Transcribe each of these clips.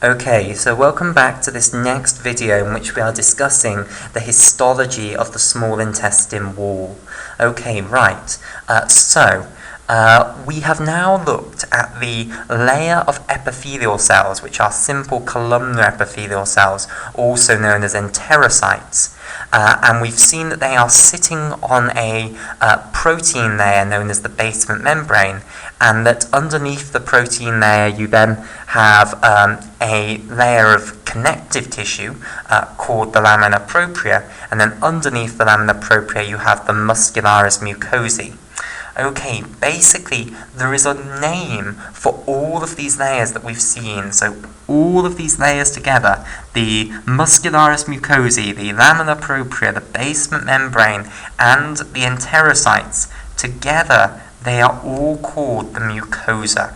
Okay, so welcome back to this next video in which we are discussing the histology of the small intestine wall. Okay, right, we have now looked at the layer of epithelial cells, which are simple columnar epithelial cells, also known as enterocytes. And we've seen that they are sitting on a protein layer known as the basement membrane, and that underneath the protein layer you then have a layer of connective tissue called the lamina propria, and then underneath the lamina propria you have the muscularis mucosae. Okay, basically there is a name for all of these layers that we've seen. So all of these layers together, the muscularis mucosae, the lamina propria, the basement membrane, and the enterocytes, together they are all called the mucosa.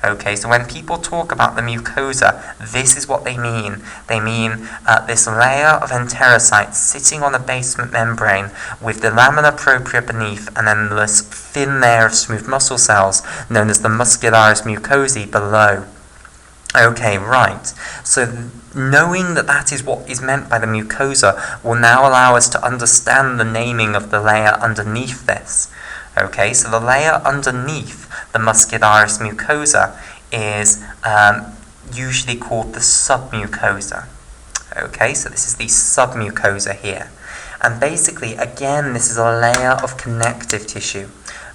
Okay, so when people talk about the mucosa, this is what they mean. They mean this layer of enterocytes sitting on a basement membrane with the lamina propria beneath, and then this thin layer of smooth muscle cells known as the muscularis mucosae below. Okay, right. So knowing that that is what is meant by the mucosa will now allow us to understand the naming of the layer underneath this. Okay, so the layer underneath the muscularis mucosa is usually called the submucosa. Okay, so this is the submucosa here. And basically, again, this is a layer of connective tissue.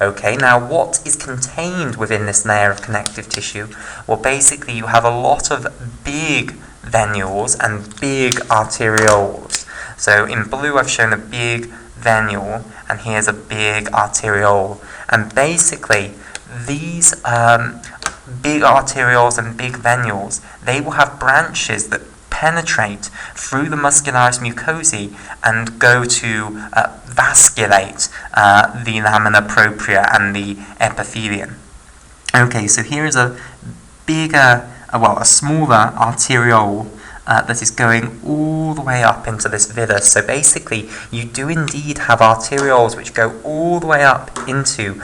Okay, now what is contained within this layer of connective tissue? Well, basically you have a lot of big venules and big arterioles. So in blue I've shown a big venule, and here's a big arteriole. And basically these big arterioles and big venules, they will have branches that penetrate through the muscularis mucosae and go to vasculate the lamina propria and the epithelium. Okay, so here is a bigger, a smaller arteriole that is going all the way up into this villus. So basically, you do indeed have arterioles which go all the way up into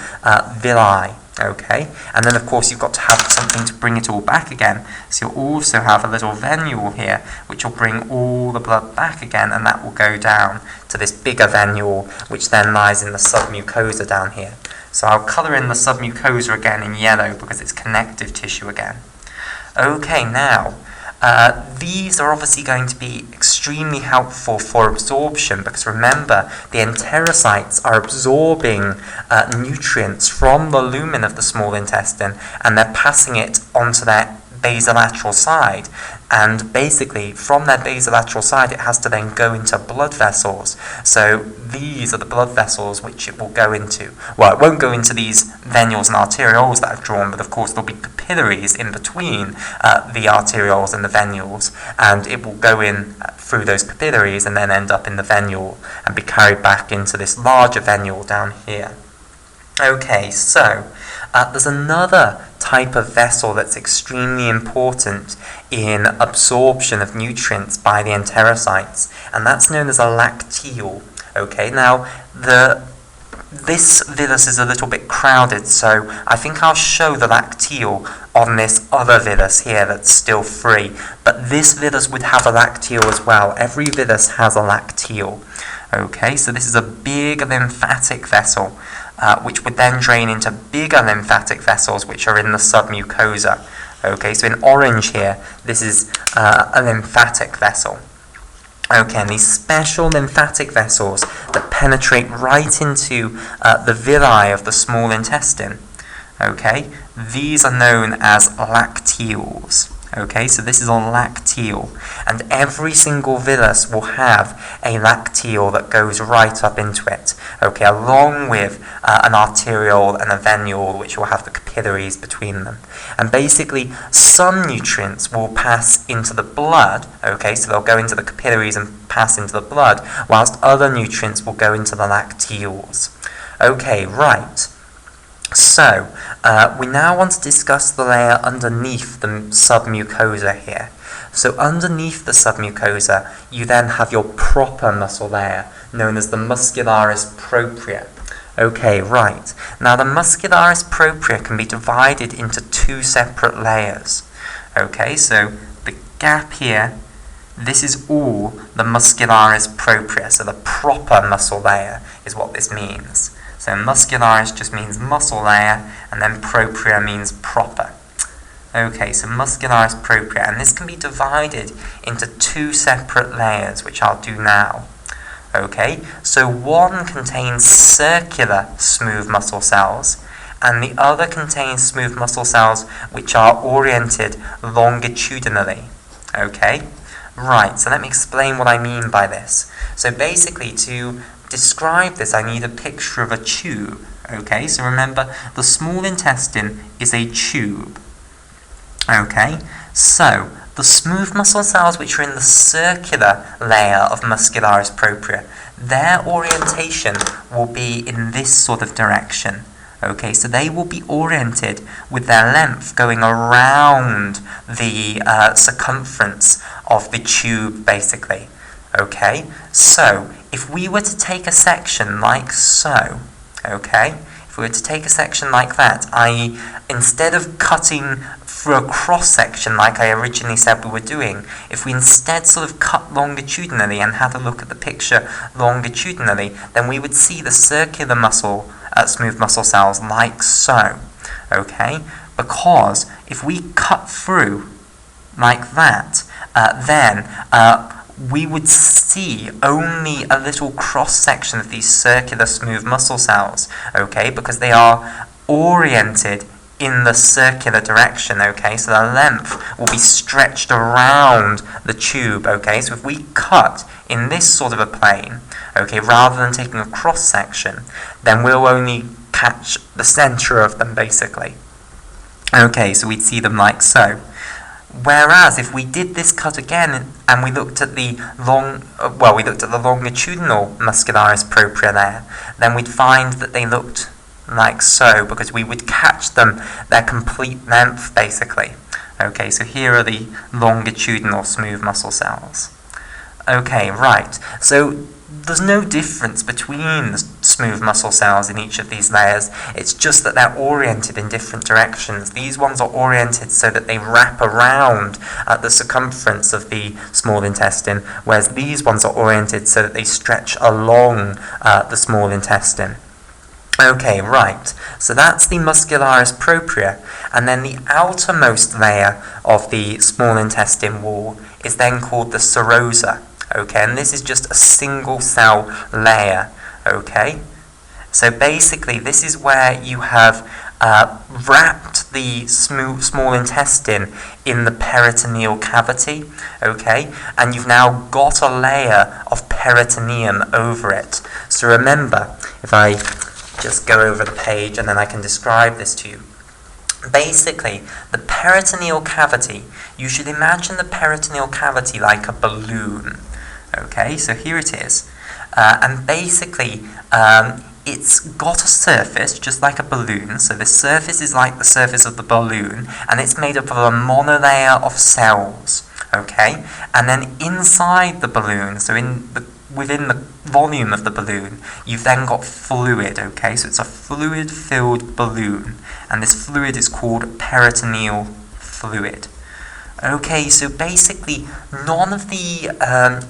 villi. Okay, and then of course you've got to have something to bring it all back again. So you'll also have a little venule here which will bring all the blood back again, and that will go down to this bigger venule which then lies in the submucosa down here. So I'll colour in the submucosa again in yellow because it's connective tissue again. Okay, now these are obviously going to be extremely helpful for absorption, because remember, the enterocytes are absorbing nutrients from the lumen of the small intestine, and they're passing it onto their basolateral side. And basically, from their basolateral side, it has to then go into blood vessels. So these are the blood vessels which it will go into. Well, it won't go into these venules and arterioles that I've drawn, but of course there'll be capillaries in between the arterioles and the venules, and it will go in through those capillaries and then end up in the venule and be carried back into this larger venule down here. Okay, so there's another type of vessel that's extremely important in absorption of nutrients by the enterocytes, and that's known as a lacteal. Okay, now this villus is a little bit crowded, so I think I'll show the lacteal on this other villus here that's still free, but this villus would have a lacteal as well. Every villus has a lacteal. Okay, so this is a big lymphatic vessel, which would then drain into bigger lymphatic vessels which are in the submucosa. Okay, so in orange here, this is a lymphatic vessel. Okay, and these special lymphatic vessels that penetrate right into the villi of the small intestine, okay, these are known as lacteals. Okay, so this is a lacteal, and every single villus will have a lacteal that goes right up into it, okay, along with an arteriole and a venule which will have the capillaries between them. And basically, some nutrients will pass into the blood, okay, so they'll go into the capillaries and pass into the blood, whilst other nutrients will go into the lacteals. Okay, right. So, we now want to discuss the layer underneath the submucosa here. So underneath the submucosa, you then have your proper muscle layer, known as the muscularis propria. Okay, right. Now the muscularis propria can be divided into two separate layers. Okay, so the gap here, this is all the muscularis propria, so the proper muscle layer is what this means. So muscularis just means muscle layer, and then propria means proper. Okay, so muscularis propria, and this can be divided into two separate layers, which I'll do now. Okay, so one contains circular smooth muscle cells, and the other contains smooth muscle cells which are oriented longitudinally. Okay, right, so let me explain what I mean by this. So basically, to describe this, I need a picture of a tube. Okay, so remember, the small intestine is a tube. Okay, so the smooth muscle cells which are in the circular layer of muscularis propria, their orientation will be in this sort of direction. Okay, so they will be oriented with their length going around the circumference of the tube, basically. Okay, so if we were to take a section like so, okay, if we were to take a section like that, i.e. instead of cutting through a cross-section like I originally said we were doing, if we instead sort of cut longitudinally and had a look at the picture longitudinally, then we would see the circular muscle, smooth muscle cells like so, okay? Because if we cut through like that, then we would see only a little cross-section of these circular smooth muscle cells, okay? Because they are oriented in the circular direction, okay? So the length will be stretched around the tube, okay? So if we cut in this sort of a plane, okay, rather than taking a cross-section, then we'll only catch the center of them, basically. Okay, so we'd see them like so. Whereas if we did this cut again and we looked at the longitudinal muscularis propria there, then we'd find that they looked like so, because we would catch them their complete length, basically. Okay, so here are the longitudinal smooth muscle cells. Okay, right, so there's no difference between the smooth muscle cells in each of these layers. It's just that they're oriented in different directions. These ones are oriented so that they wrap around the circumference of the small intestine, whereas these ones are oriented so that they stretch along the small intestine. Okay, right, so that's the muscularis propria, and then the outermost layer of the small intestine wall is then called the serosa, okay, and this is just a single cell layer, okay? So basically this is where you have wrapped the small intestine in the peritoneal cavity, okay, and you've now got a layer of peritoneum over it. So remember, if I just go over the page and then I can describe this to you. Basically, the peritoneal cavity, you should imagine the peritoneal cavity like a balloon. Okay, so here it is. And basically, it's got a surface just like a balloon. So the surface is like the surface of the balloon, and it's made up of a monolayer of cells. Okay, and then inside the balloon, so within the volume of the balloon, you've then got fluid, okay? So it's a fluid-filled balloon, and this fluid is called peritoneal fluid. Okay, so basically, none of the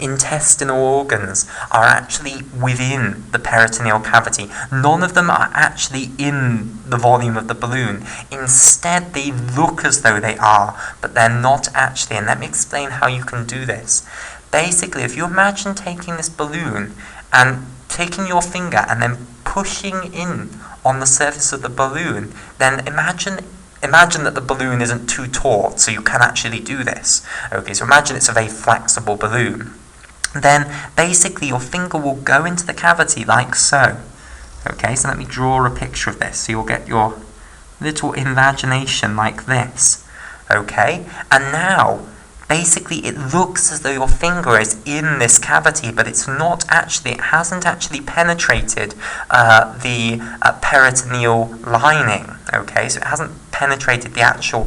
intestinal organs are actually within the peritoneal cavity. None of them are actually in the volume of the balloon. Instead, they look as though they are, but they're not actually, and let me explain how you can do this. Basically, if you imagine taking this balloon and taking your finger and then pushing in on the surface of the balloon, then imagine that the balloon isn't too taut, so you can actually do this. Okay, so imagine it's a very flexible balloon. Then basically your finger will go into the cavity like so. Okay, so let me draw a picture of this, so you'll get your little imagination like this. Okay, and now basically it looks as though your finger is in this cavity, but it's not actually, it hasn't actually penetrated the peritoneal lining, okay, so it hasn't penetrated the actual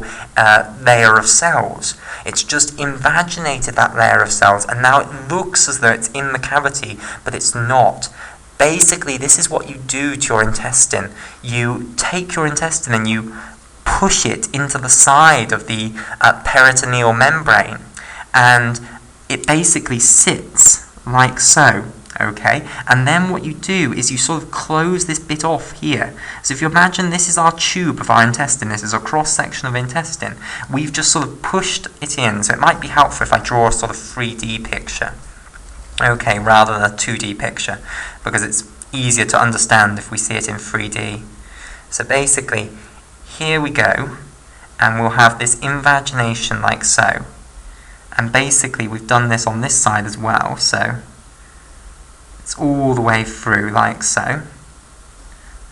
layer of cells. It's just invaginated that layer of cells, and now it looks as though it's in the cavity, but it's not. Basically, this is what you do to your intestine. You take your intestine and you push it into the side of the peritoneal membrane, and it basically sits like so. Okay, and then what you do is you sort of close this bit off here. So if you imagine this is our tube of our intestine, this is a cross-section of intestine, we've just sort of pushed it in. So it might be helpful if I draw a sort of 3D picture, okay, rather than a 2D picture, because it's easier to understand if we see it in 3D. So basically, here we go, and we'll have this invagination like so. And basically we've done this on this side as well, so it's all the way through like so.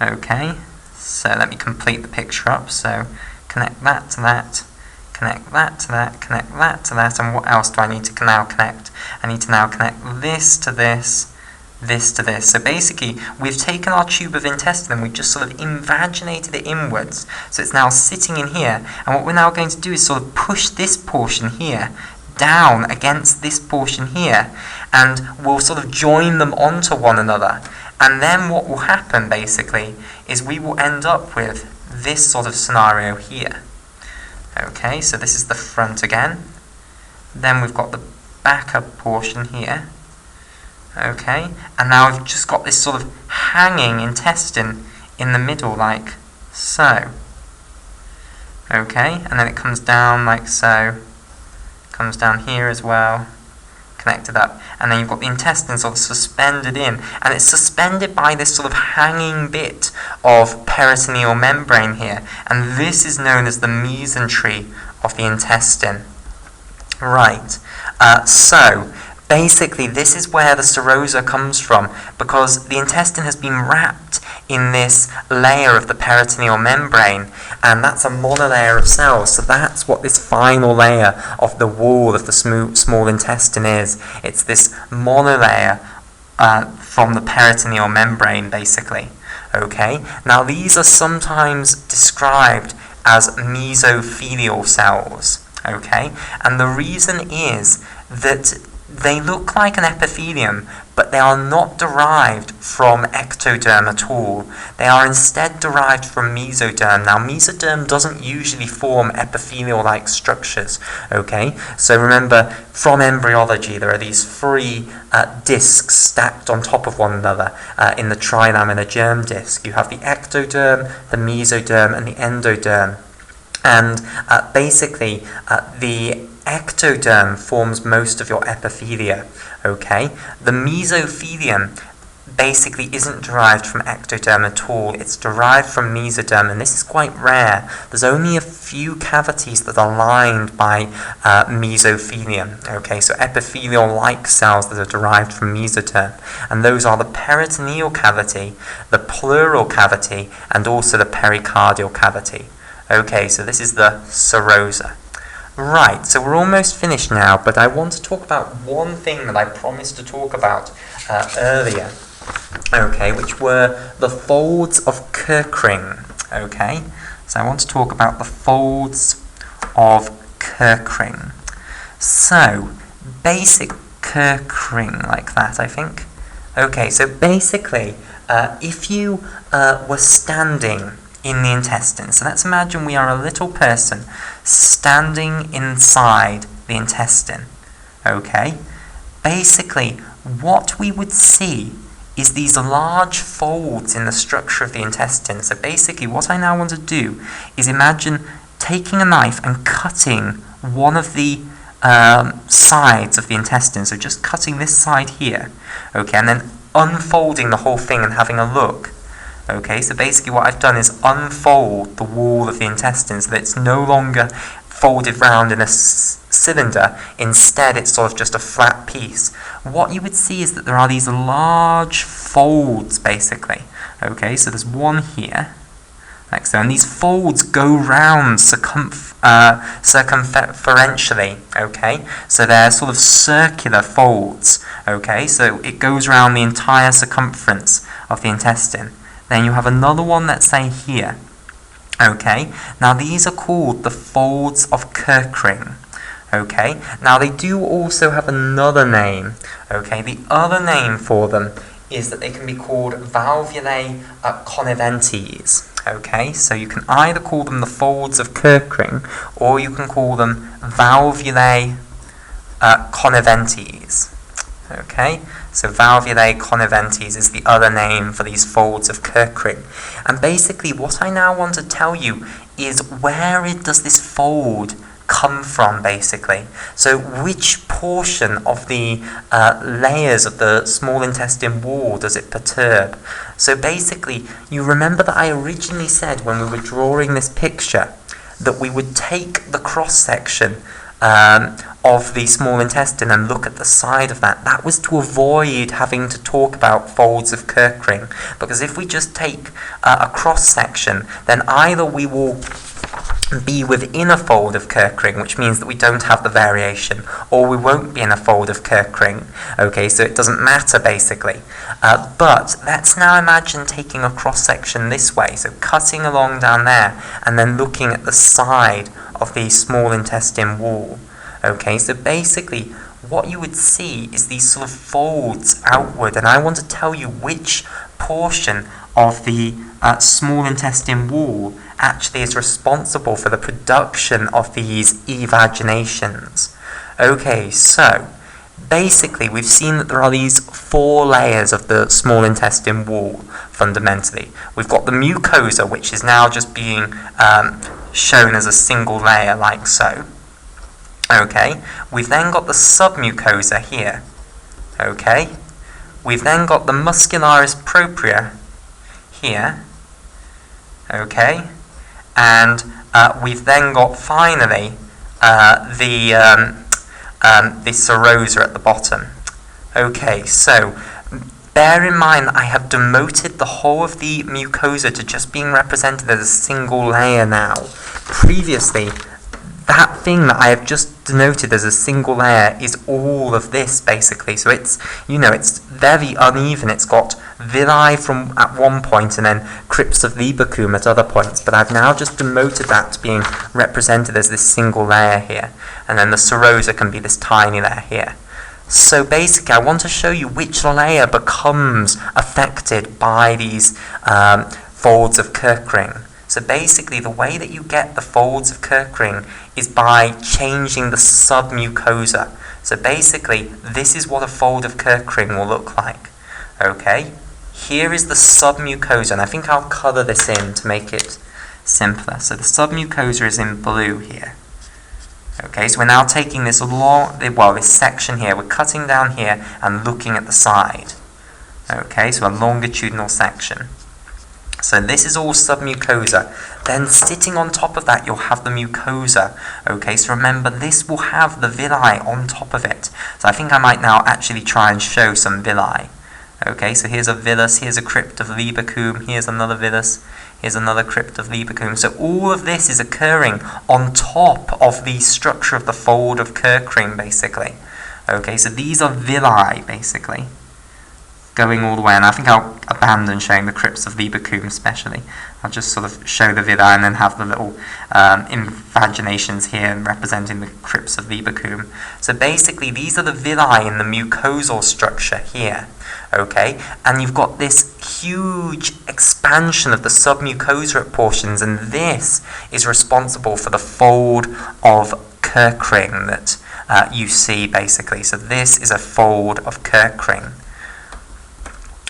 Okay, so let me complete the picture up. So connect that to that, connect that to that, connect that to that, and what else do I need to now connect? I need to now connect this to this, this to this. So basically we've taken our tube of intestine and we've just sort of invaginated it inwards. So it's now sitting in here, and what we're now going to do is sort of push this portion here down against this portion here, and we'll sort of join them onto one another. And then what will happen basically is we will end up with this sort of scenario here. Okay, so this is the front again. Then we've got the back up portion here. Okay, and now we've just got this sort of hanging intestine in the middle like so. Okay, and then it comes down like so. Comes down here as well, connected up, and then you've got the intestine sort of suspended in, and it's suspended by this sort of hanging bit of peritoneal membrane here, and this is known as the mesentery of the intestine. Right, so basically this is where the serosa comes from, because the intestine has been wrapped in this layer of the peritoneal membrane, and that's a monolayer of cells. So that's what this final layer of the wall of the small intestine is. It's this monolayer from the peritoneal membrane, basically. Okay, now these are sometimes described as mesothelial cells. Okay, and the reason is that they look like an epithelium, but they are not derived from ectoderm at all. They are instead derived from mesoderm. Now, mesoderm doesn't usually form epithelial-like structures, okay? So remember, from embryology, there are these three discs stacked on top of one another in the trilaminar germ disc. You have the ectoderm, the mesoderm, and the endoderm. And basically, the ectoderm forms most of your epithelia, okay? The mesothelium basically isn't derived from ectoderm at all. It's derived from mesoderm, and this is quite rare. There's only a few cavities that are lined by mesothelium, okay? So epithelial-like cells that are derived from mesoderm, and those are the peritoneal cavity, the pleural cavity, and also the pericardial cavity. Okay, so this is the serosa. Right, so we're almost finished now, but I want to talk about one thing that I promised to talk about earlier, okay, which were the folds of Kirk, okay? So I want to talk about the folds of Kirk. So, basic Kirk like that, I think. Okay, so basically, if you were standing in the intestine. So let's imagine we are a little person standing inside the intestine. Okay? Basically, what we would see is these large folds in the structure of the intestine. So basically, what I now want to do is imagine taking a knife and cutting one of the sides of the intestine. So just cutting this side here. Okay, and then unfolding the whole thing and having a look. Okay, so basically what I've done is unfold the wall of the intestine so that it's no longer folded round in a cylinder. Instead, it's sort of just a flat piece. What you would see is that there are these large folds, basically. Okay, so there's one here, like so, and these folds go round circumferentially. Okay, so they're sort of circular folds. Okay, so it goes around the entire circumference of the intestine. Then you have another one, let's say here. Okay, now these are called the folds of Kirk. Okay, now they do also have another name. Okay, the other name for them is that they can be called valvulae conniventes. Okay, so you can either call them the folds of Kirk, or you can call them valvulae conniventes. Okay, so valvulae conniventes is the other name for these folds of Kirk ring. And basically what I now want to tell you is where does this fold come from, basically. So which portion of the layers of the small intestine wall does it perturb? So basically, you remember that I originally said when we were drawing this picture that we would take the cross-section of the small intestine and look at the side of that. That was to avoid having to talk about folds of Kirk ring, because if we just take a cross-section, then either we will be within a fold of Kirk ring, which means that we don't have the variation, or we won't be in a fold of Kirk ring. Okay, so it doesn't matter, basically. But let's now imagine taking a cross-section this way, so cutting along down there, and then looking at the side of the small intestine wall. Okay, so basically, what you would see is these sort of folds outward, and I want to tell you which portion of the small intestine wall actually is responsible for the production of these evaginations. Okay, so basically we've seen that there are these 4 layers of the small intestine wall, fundamentally. We've got the mucosa, which is now just being shown as a single layer, like so. Okay, we've then got the submucosa here. Okay, we've then got the muscularis propria here. Okay, and we've then got finally the serosa at the bottom. Okay, so bear in mind I have demoted the whole of the mucosa to just being represented as a single layer now. Previously, that thing that I have just denoted as a single layer is all of this, basically. So it's, it's very uneven. It's got villi from at one point and then crypts of Libacum at other points. But I've now just demoted that to being represented as this single layer here. And then the serosa can be this tiny layer here. So basically, I want to show you which layer becomes affected by these folds of Kirk ring. So basically, the way that you get the folds of Kirk ring is by changing the submucosa. So basically, this is what a fold of Kirk ring will look like. Okay, here is the submucosa, and I think I'll colour this in to make it simpler. So the submucosa is in blue here. Okay, so we're now taking this this section here, we're cutting down here and looking at the side. Okay, so a longitudinal section. So this is all submucosa. Then sitting on top of that, you'll have the mucosa. Okay, so remember, this will have the villi on top of it. So I think I might now actually try and show some villi. Okay, so here's a villus, here's a crypt of Libacum, here's another villus, here's another crypt of Libacum. So all of this is occurring on top of the structure of the fold of Kirk ring, basically. Okay, so these are villi, basically, going all the way, and I think I'll abandon showing the crypts of Libacum especially. I'll just sort of show the villi and then have the little invaginations here representing the crypts of Libacum. So basically, these are the villi in the mucosal structure here. Okay, and you've got this huge expansion of the submucosa portions, and this is responsible for the fold of Kirk ring that you see, basically. So this is a fold of Kirk ring.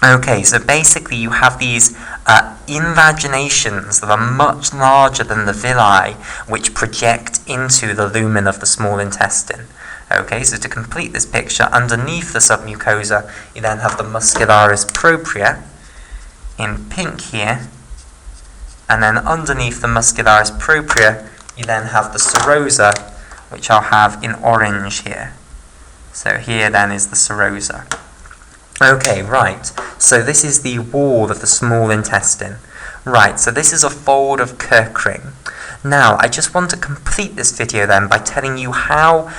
Okay, so basically you have these invaginations that are much larger than the villi, which project into the lumen of the small intestine. Okay, so to complete this picture, underneath the submucosa, you then have the muscularis propria in pink here, and then underneath the muscularis propria, you then have the serosa, which I'll have in orange here. So here then is the serosa. Okay, right, so this is the wall of the small intestine. Right, so this is a fold of Kirk ring. Now, I just want to complete this video then by telling you how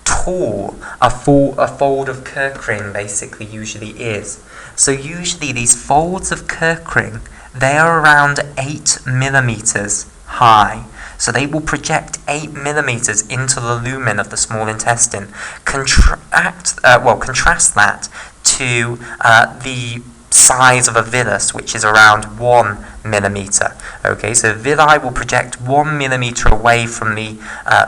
tall a fold of Kirk ring basically usually is. So usually these folds of Kirk ring, they are around 8 millimeters high. So they will project 8 millimeters into the lumen of the small intestine. Contrast that to the size of a villus, which is around 1 millimeter. Okay, so villi will project 1 millimeter away from the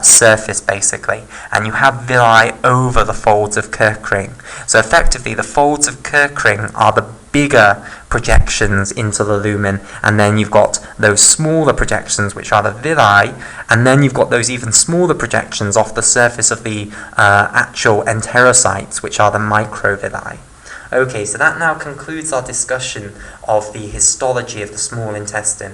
surface, basically, and you have villi over the folds of Kirk ring. So effectively, the folds of Kirk ring are the bigger projections into the lumen, and then you've got those smaller projections, which are the villi, and then you've got those even smaller projections off the surface of the actual enterocytes, which are the microvilli. Okay, so that now concludes our discussion of the histology of the small intestine.